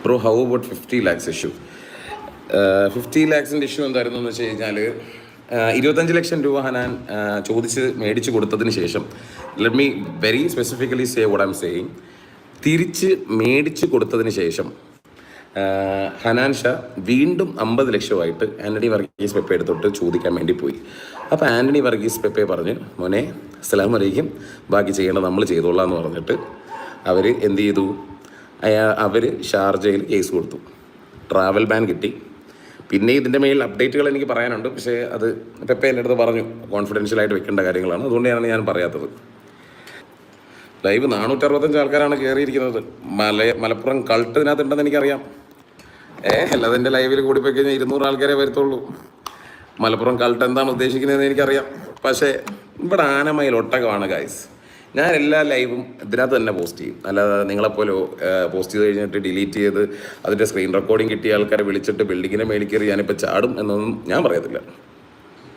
Bro how about 50 lakhs issue? 50 lakhസിൻ്റെ issue എന്തായിരുന്നു എന്ന് വെച്ച് കഴിഞ്ഞാൽ 25 ലക്ഷം രൂപ ഹനാൻ ചോദിച്ച് മേടിച്ച് കൊടുത്തതിന് ശേഷം, let me very specifically say what I M saying, തിരിച്ച് മേടിച്ച് കൊടുത്തതിന് ശേഷം ഹനാൻ ഷാ വീണ്ടും 50 ലക്ഷമായിട്ട് ആൻ്റണി വർഗീസ് പെപ്പെ എടുത്തോട്ട് ചോദിക്കാൻ വേണ്ടി പോയി. അപ്പോൾ ആൻ്റണി വർഗീസ് പെപ്പെ പറഞ്ഞ്, മോനെ അസ്സലാമു അലൈക്കും, ബാക്കി ചെയ്യേണ്ടത് നമ്മൾ ചെയ്തോളാം എന്ന് പറഞ്ഞിട്ട് അവർ എന്ത് ചെയ്തു? അവർ ഷാർജയിൽ കേസ് കൊടുത്തു. ട്രാവൽ ബാൻ കിട്ടി. പിന്നെ ഇതിൻ്റെ മേൽ അപ്ഡേറ്റുകൾ എനിക്ക് പറയാനുണ്ട്, പക്ഷേ അത് പെപ്പെ എൻ്റെ അടുത്ത് പറഞ്ഞു കോൺഫിഡൻഷ്യലായിട്ട് വെക്കേണ്ട കാര്യങ്ങളാണ്, അതുകൊണ്ടാണ് ഞാൻ പറയാത്തത്. ലൈവ് 465 ആൾക്കാരാണ് കയറിയിരിക്കുന്നത്. മലപ്പുറം കൾട്ട് ഇതിനകത്തുണ്ടെന്ന് എനിക്കറിയാം. അല്ലാതെ എൻ്റെ ലൈവിൽ കൂടി പോയി കഴിഞ്ഞാൽ 200 ആൾക്കാരെ വരത്തുള്ളൂ. മലപ്പുറം കൾട്ട് എന്താണ് ഉദ്ദേശിക്കുന്നതെന്ന് എനിക്കറിയാം. പക്ഷേ ഇവിടെ ആനമയിൽ ഒട്ടകമാണ് ഗൈസ്. ഞാൻ എല്ലാ ലൈവും ഇതിനകത്ത് തന്നെ പോസ്റ്റ് ചെയ്യും. അല്ലാതെ നിങ്ങളെപ്പോലെ പോസ്റ്റ് ചെയ്ത് കഴിഞ്ഞിട്ട് ഡിലീറ്റ് ചെയ്ത് അതിൻ്റെ സ്ക്രീൻ റെക്കോർഡിങ് കിട്ടിയ ആൾക്കാരെ വിളിച്ചിട്ട് ബിൽഡിങ്ങിനെ മേളിൽ കയറി ഞാനിപ്പോൾ ചാടും എന്നൊന്നും ഞാൻ പറയത്തില്ല.